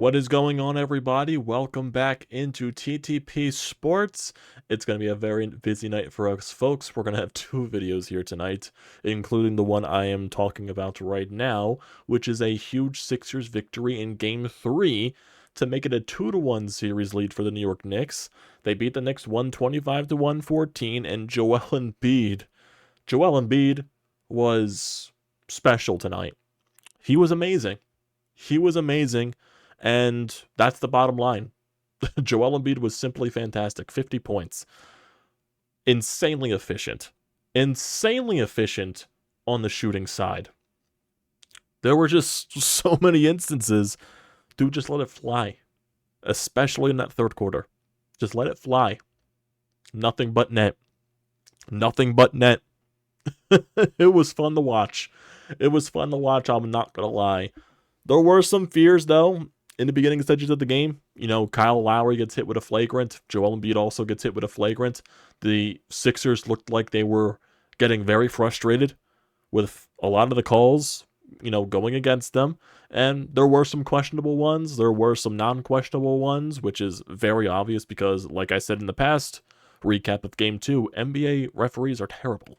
What is going on, everybody? Welcome back into TTP Sports. It's going to be a very busy night for us, folks. We're going to have two videos here tonight, including the one I am talking about right now, which is a huge Sixers victory in Game 3 to make it a 2-1 series lead for the New York Knicks. They beat the Knicks 125-114, and Joel Embiid was special tonight. He was amazing. He was amazing. And that's the bottom line. Joel Embiid was simply fantastic. 50 points. Insanely efficient. Insanely efficient on the shooting side. There were just so many instances. Dude, just let it fly. Especially in that third quarter. Just let it fly. Nothing but net. Nothing but net. It was fun to watch. It was fun to watch, I'm not going to lie. There were some fears, though. In the beginning stages of the game, Kyle Lowry gets hit with a flagrant. Joel Embiid also gets hit with a flagrant. The Sixers looked like they were getting very frustrated with a lot of the calls, going against them. And there were some questionable ones. There were some non-questionable ones, which is very obvious because, like I said in the past recap of Game 2, NBA referees are terrible.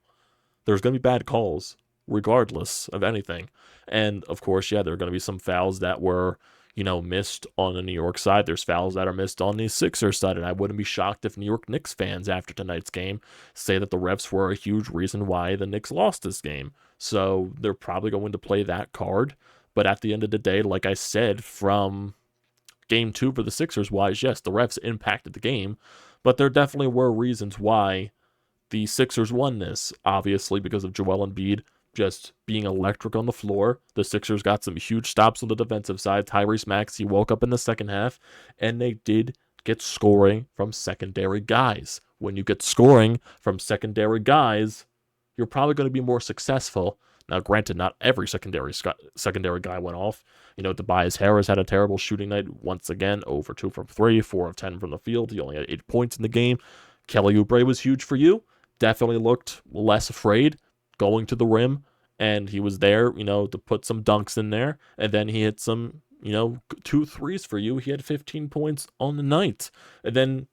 There's going to be bad calls, regardless of anything. And, of course, yeah, there are going to be some fouls that were missed on the New York side. There's fouls that are missed on the Sixers side, and I wouldn't be shocked if New York Knicks fans after tonight's game say that the refs were a huge reason why the Knicks lost this game. So they're probably going to play that card. But at the end of the day, like I said, from Game 2 for the Sixers wise, yes, the refs impacted the game, but there definitely were reasons why the Sixers won this, obviously because of Joel Embiid just being electric on the floor. The Sixers got some huge stops on the defensive side. Tyrese Maxey woke up in the second half, and they did get scoring from secondary guys. When you get scoring from secondary guys, you're probably going to be more successful. Now, granted, not every secondary guy went off. Tobias Harris had a terrible shooting night once again, 0 for 2 from 3, 4 of 10 from the field. He only had 8 points in the game. Kelly Oubre was huge for you. Definitely looked less afraid going to the rim, and he was there, to put some dunks in there, and then he hit some, 2 threes for you. He had 15 points on the night. And then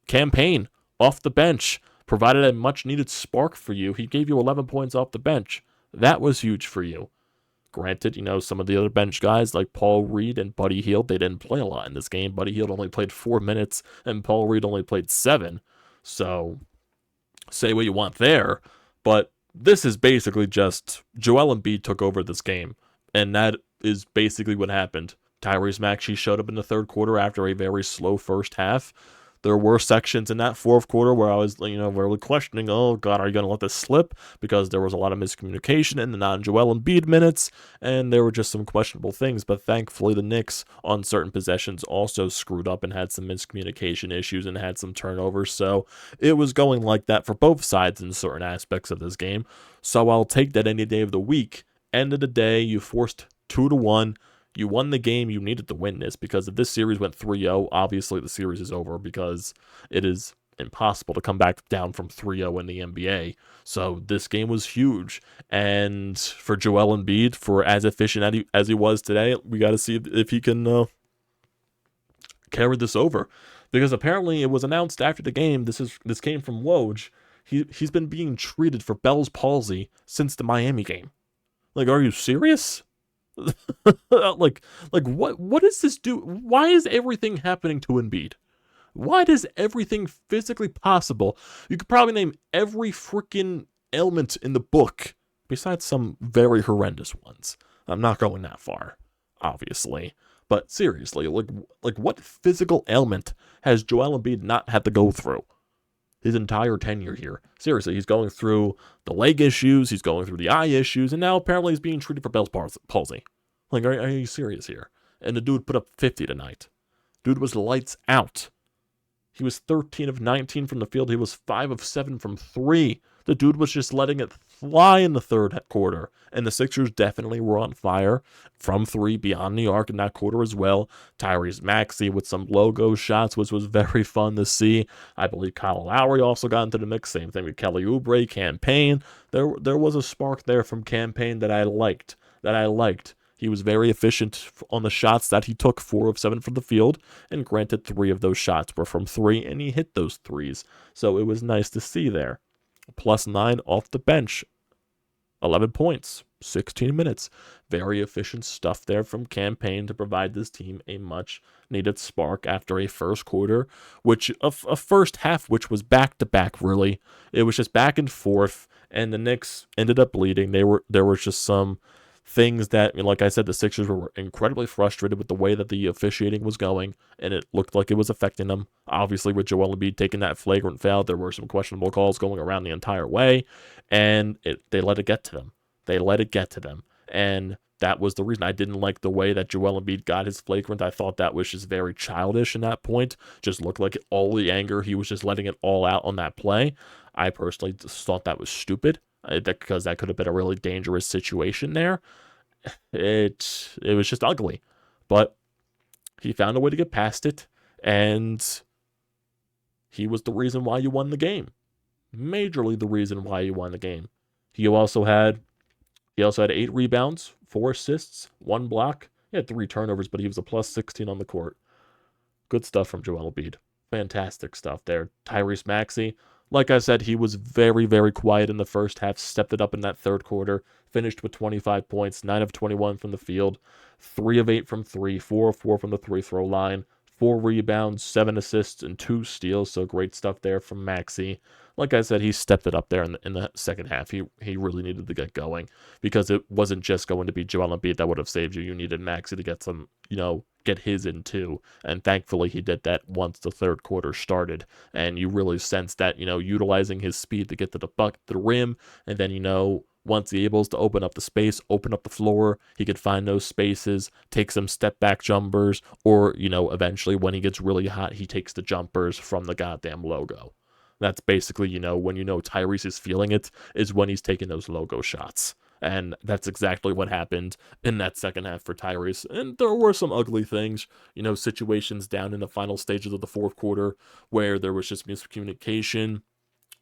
Campaign off the bench provided a much-needed spark for you. He gave you 11 points off the bench. That was huge for you. Granted, some of the other bench guys like Paul Reed and Buddy Hield, they didn't play a lot in this game. Buddy Hield only played 4 minutes, and Paul Reed only played 7. So, say what you want there, but this is basically just Joel Embiid took over this game, and that is basically what happened. Tyrese Maxey showed up in the third quarter after a very slow first half. There were sections in that fourth quarter where I was, really questioning, oh, God, are you going to let this slip? Because there was a lot of miscommunication in the non-Joel Embiid minutes, and there were just some questionable things. But thankfully, the Knicks, on certain possessions, also screwed up and had some miscommunication issues and had some turnovers. So it was going like that for both sides in certain aspects of this game. So I'll take that any day of the week. End of the day, you forced 2-1. You won the game. You needed to win this because if this series went 3-0, obviously the series is over because it is impossible to come back down from 3-0 in the NBA. So this game was huge. And for Joel Embiid, for as efficient as he was today, we got to see if he can carry this over. Because apparently it was announced after the game, this came from Woj, he's been being treated for Bell's palsy since the Miami game. Like, are you serious? like what does this do? Why is everything happening to Embiid? Why does everything physically possible? You could probably name every freaking ailment in the book, besides some very horrendous ones. I'm not going that far, obviously. But seriously, like what physical ailment has Joel Embiid not had to go through his entire tenure here? Seriously, he's going through the leg issues, he's going through the eye issues, and now apparently he's being treated for Bell's palsy. Like, are you serious here? And the dude put up 50 tonight. Dude was lights out. He was 13 of 19 from the field. He was 5 of 7 from 3. The dude was just letting it fly in the third quarter. And the Sixers definitely were on fire from 3 beyond the arc in that quarter as well. Tyrese Maxey with some logo shots, which was very fun to see. I believe Kyle Lowry also got into the mix. Same thing with Kelly Oubre, Campaign. There was a spark there from Campaign that I liked. He was very efficient on the shots that he took, 4 of 7 from the field, and granted 3 of those shots were from 3, and he hit those threes. So it was nice to see there. +9 off the bench, 11 points, 16 minutes. Very efficient stuff there from Cam Payne to provide this team a much needed spark after a first quarter, which a first half which was back to back really. It was just back and forth, and the Knicks ended up bleeding. There were just some things that, like I said, the Sixers were incredibly frustrated with the way that the officiating was going, and it looked like it was affecting them. Obviously, with Joel Embiid taking that flagrant foul, there were some questionable calls going around the entire way, and they let it get to them. They let it get to them, and that was the reason. I didn't like the way that Joel Embiid got his flagrant. I thought that was just very childish in that point. Just looked like all the anger, he was just letting it all out on that play. I personally just thought that was stupid, because that could have been a really dangerous situation there. It was just ugly, but he found a way to get past it, and he was the reason why you won the game. Majorly the reason why you won the game. He also had 8 rebounds, 4 assists, 1 block. He had 3 turnovers, but he was a +16 on the court. Good stuff from Joel Embiid. Fantastic stuff there. Tyrese Maxey, like I said, he was very, very quiet in the first half, stepped it up in that third quarter, finished with 25 points, 9 of 21 from the field, 3 of 8 from 3, 4 of 4 from the free throw line, 4 rebounds, 7 assists, and 2 steals, so great stuff there from Maxey. Like I said, he stepped it up there in the second half. He really needed to get going, because it wasn't just going to be Joel Embiid that would have saved you. You needed Maxey to get some, get his in too. And thankfully he did that once the third quarter started. And you really sensed that, utilizing his speed to get to the rim, and then, once he able to open up the space, open up the floor, he could find those spaces, take some step back jumpers, or, eventually when he gets really hot, he takes the jumpers from the goddamn logo. That's basically, when Tyrese is feeling it, is when he's taking those logo shots. And that's exactly what happened in that second half for Tyrese. And there were some ugly things, situations down in the final stages of the fourth quarter where there was just miscommunication,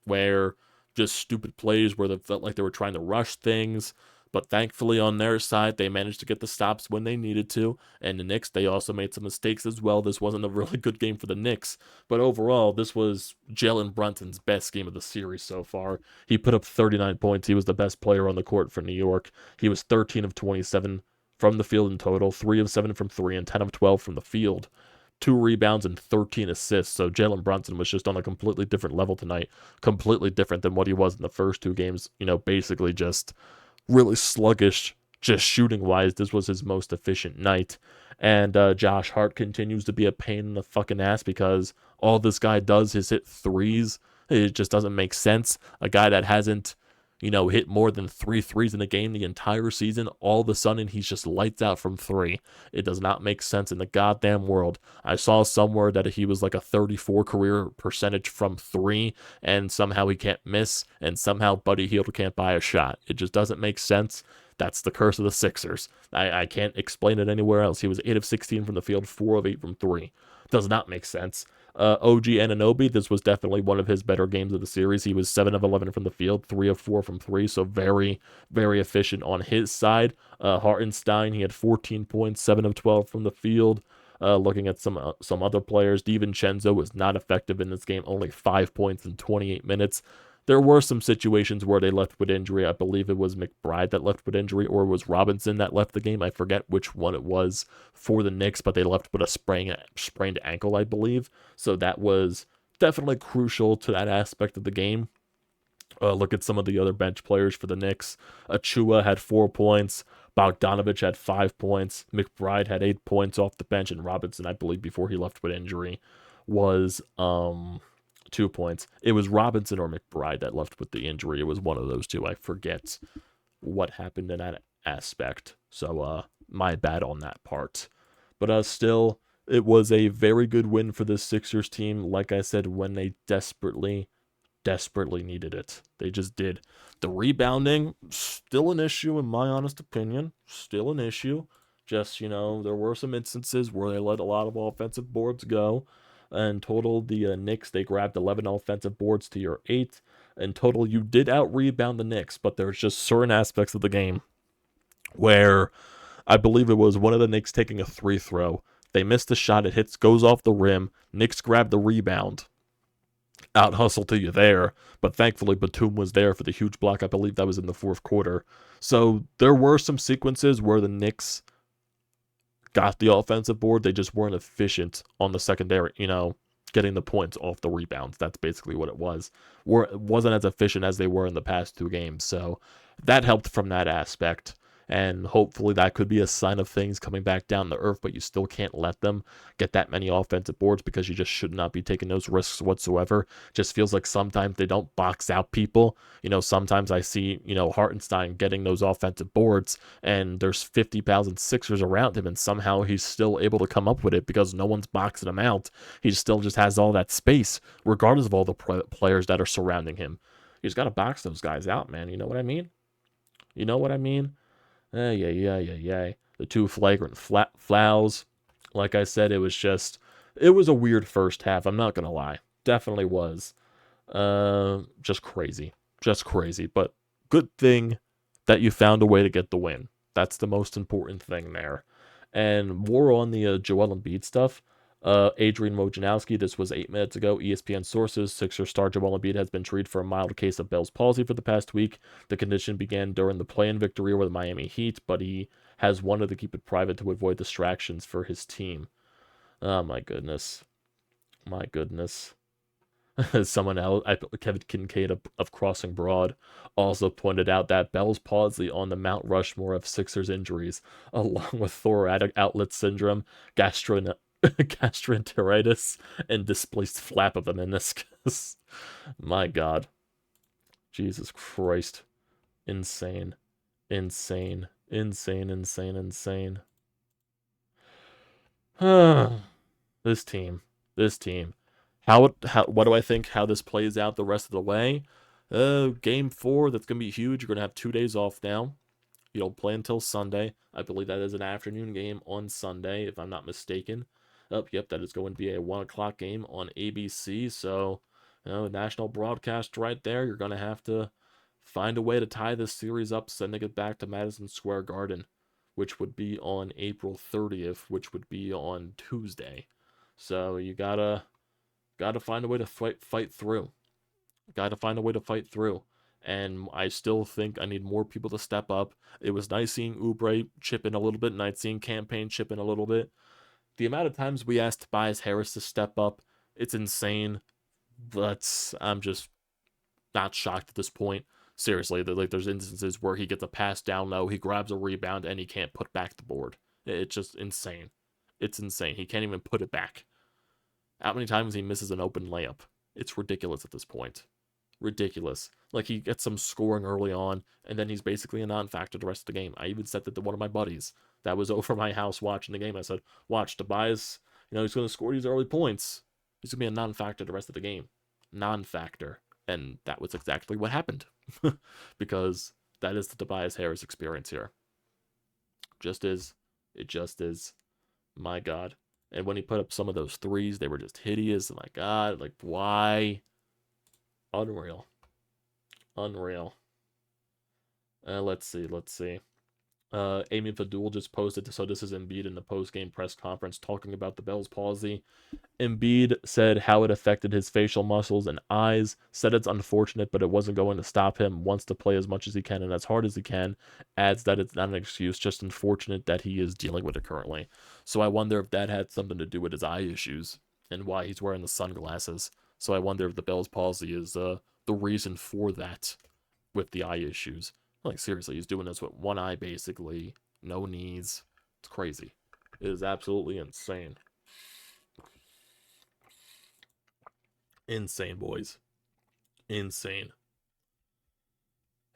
where just stupid plays where they felt like they were trying to rush things. But thankfully on their side, they managed to get the stops when they needed to. And the Knicks, they also made some mistakes as well. This wasn't a really good game for the Knicks. But overall, this was Jalen Brunson's best game of the series so far. He put up 39 points. He was the best player on the court for New York. He was 13 of 27 from the field in total, 3 of 7 from 3, and 10 of 12 from the field. 2 rebounds and 13 assists. So Jalen Brunson was just on a completely different level tonight. Completely different than what he was in the first 2 games. Basically just really sluggish, just shooting wise. This was his most efficient night. And Josh Hart continues to be a pain in the fucking ass, because all this guy does is hit threes. It just doesn't make sense. A guy that hasn't, hit more than 3 threes in a game the entire season, all of a sudden he's just lights out from 3. It does not make sense in the goddamn world. I saw somewhere that he was like a 34 career percentage from 3, and somehow he can't miss, and somehow Buddy Hield can't buy a shot. It just doesn't make sense. That's the curse of the Sixers. I can't explain it anywhere else. He was 8 of 16 from the field, 4 of 8 from 3. Does not make sense. OG Anunoby, this was definitely one of his better games of the series. He was 7 of 11 from the field, 3 of 4 from 3, so very, very efficient on his side. Hartenstein, he had 14 points, 7 of 12 from the field. Looking at some other players, DiVincenzo was not effective in this game, only 5 points in 28 minutes. There were some situations where they left with injury. I believe it was McBride that left with injury, or it was Robinson that left the game. I forget which one it was for the Knicks, but they left with a sprained ankle, I believe. So that was definitely crucial to that aspect of the game. Look at some of the other bench players for the Knicks. Achua had 4 points. Bogdanovich had 5 points. McBride had 8 points off the bench. And Robinson, I believe, before he left with injury, was 2 points. It was Robinson or McBride that left with the injury. It was one of those two. I forget what happened in that aspect. So my bad on that part. But still, it was a very good win for the Sixers team. Like I said, when they desperately needed it. They just did. The rebounding, still an issue in my honest opinion. Still an issue. Just, there were some instances where they let a lot of offensive boards go. In total, the Knicks, they grabbed 11 offensive boards to your 8. In total, you did out-rebound the Knicks, but there's just certain aspects of the game where I believe it was one of the Knicks taking a free throw. They missed the shot. It hits, goes off the rim. Knicks grab the rebound. Out hustle to you there. But thankfully, Batum was there for the huge block. I believe that was in the fourth quarter. So there were some sequences where the Knicks got the offensive board. They just weren't efficient on the secondary, getting the points off the rebounds. That's basically what it was. It wasn't as efficient as they were in the past 2 games. So that helped from that aspect. And hopefully that could be a sign of things coming back down to earth, but you still can't let them get that many offensive boards because you just should not be taking those risks whatsoever. Just feels like sometimes they don't box out people. Sometimes I see, Hartenstein getting those offensive boards and there's 50,000 Sixers around him and somehow he's still able to come up with it because no one's boxing him out. He still just has all that space regardless of all the players that are surrounding him. You just got to box those guys out, man. You know what I mean? You know what I mean? Yeah. The 2 flagrant fouls. Like I said, it was a weird first half. I'm not going to lie. Definitely was. Just crazy. Just crazy. But good thing that you found a way to get the win. That's the most important thing there. And more on the Joel Embiid stuff. Adrian Wojnarowski, this was 8 minutes ago. ESPN sources, Sixers star Joel Embiid has been treated for a mild case of Bell's palsy for the past week. The condition began during the play-in victory over the Miami Heat, but he has wanted to keep it private to avoid distractions for his team. Oh, my goodness. My goodness. Someone else, Kevin Kincaid of Crossing Broad, also pointed out that Bell's palsy on the Mount Rushmore of Sixers injuries, along with thoracic outlet syndrome, gastroenteritis, and displaced flap of the meniscus. My God. Jesus Christ. Insane. Insane. Insane, insane, insane. This team. What do I think how this plays out the rest of the way? Game 4, that's going to be huge. You're going to have 2 days off now. You don't play until Sunday. I believe that is an afternoon game on Sunday, if I'm not mistaken. Yep, that is going to be a 1 o'clock game on ABC. So, national broadcast right there. You're going to have to find a way to tie this series up, sending it back to Madison Square Garden, which would be on April 30th, which would be on Tuesday. So you gotta find a way to fight through. Gotta find a way to fight through. And I still think I need more people to step up. It was nice seeing Oubre chip in a little bit, nice seeing Campaign chip in a little bit. The amount of times we asked Tobias Harris to step up, it's insane. But I'm just not shocked at this point. Seriously, there's instances where he gets a pass down low, he grabs a rebound, and he can't put back the board. It's just insane. It's insane. He can't even put it back. How many times he misses an open layup? It's ridiculous at this point. Ridiculous. Like, he gets some scoring early on, and then he's basically a non-factor the rest of the game. I even said that to one of my buddies that was over my house watching the game. I said, watch, Tobias, he's going to score these early points. He's going to be a non-factor the rest of the game. Non-factor. And that was exactly what happened. Because that is the Tobias Harris experience here. Just is. It just is. My God. And when he put up some of those threes, they were just hideous. My God, like, why? Unreal. Unreal. Let's see. Amy Fadul just posted, so this is Embiid in the post-game press conference talking about the Bell's palsy. Embiid said how it affected his facial muscles and eyes, said it's unfortunate, but it wasn't going to stop him, wants to play as much as he can and as hard as he can, adds that it's not an excuse, just unfortunate that he is dealing with it currently. So I wonder if that had something to do with his eye issues and why he's wearing the sunglasses. So I wonder if the Bell's palsy is the reason for that with the eye issues. Like, seriously, he's doing this with one eye, basically. No knees. It's crazy. It is absolutely insane. Insane, boys. Insane.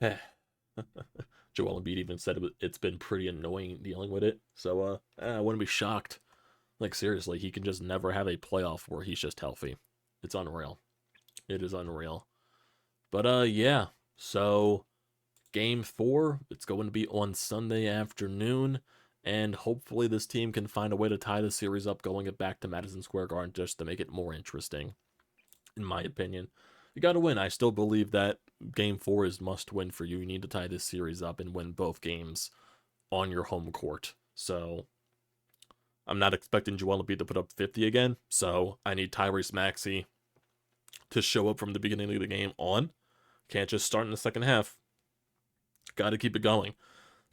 Joel Embiid even said it's been pretty annoying dealing with it. So, I wouldn't be shocked. Like, seriously, he can just never have a playoff where he's just healthy. It's unreal. It is unreal. But, yeah. So, Game 4, it's going to be on Sunday afternoon, and hopefully this team can find a way to tie the series up, going it back to Madison Square Garden just to make it more interesting, in my opinion. You got to win. I still believe that Game 4 is must win for you. You need to tie this series up and win both games on your home court. So I'm not expecting Joel Embiid to put up 50 again. So I need Tyrese Maxey to show up from the beginning of the game on. Can't just start in the second half. Got to keep it going.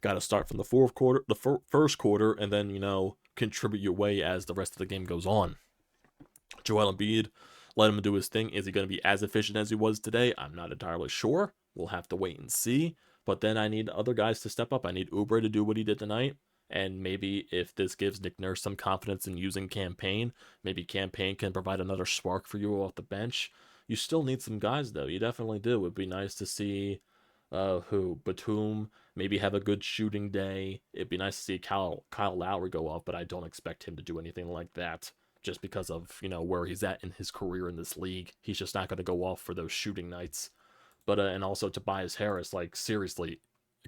Got to start from the fourth quarter, the first quarter, and then, contribute your way as the rest of the game goes on. Joel Embiid, let him do his thing. Is he going to be as efficient as he was today? I'm not entirely sure. We'll have to wait and see. But then I need other guys to step up. I need Oubre to do what he did tonight. And maybe if this gives Nick Nurse some confidence in using Campaign, maybe Campaign can provide another spark for you off the bench. You still need some guys, though. You definitely do. It would be nice to see Batum maybe have a good shooting day. It'd be nice to see Kyle Lowry go off, but I don't expect him to do anything like that just because of, where he's at in his career in this league. He's just not going to go off for those shooting nights. But, and also Tobias Harris, like, seriously,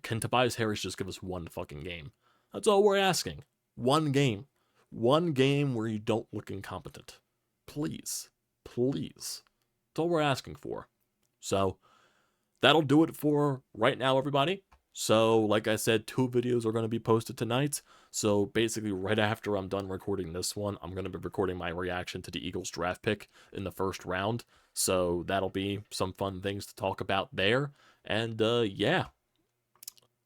can Tobias Harris just give us one fucking game? That's all we're asking. One game. One game where you don't look incompetent. Please. Please. That's all we're asking for. So, that'll do it for right now, everybody. So, like I said, 2 videos are going to be posted tonight. So, basically, right after I'm done recording this one, I'm going to be recording my reaction to the Eagles draft pick in the first round. So, that'll be some fun things to talk about there. And, yeah.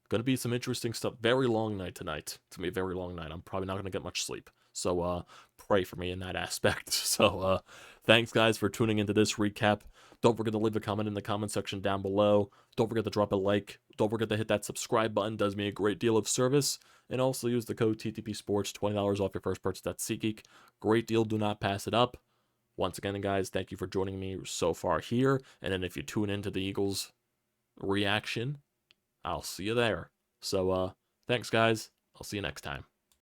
Going to be some interesting stuff. Very long night tonight. It's going to be a very long night. I'm probably not going to get much sleep. So, pray for me in that aspect. So, thanks, guys, for tuning into this recap. Don't forget to leave a comment in the comment section down below. Don't forget to drop a like. Don't forget to hit that subscribe button. It does me a great deal of service. And also use the code TTPSPORTS, $20 off your first purchase at SeatGeek. Great deal. Do not pass it up. Once again, guys, thank you for joining me so far here. And then if you tune into the Eagles reaction, I'll see you there. So, thanks, guys. I'll see you next time.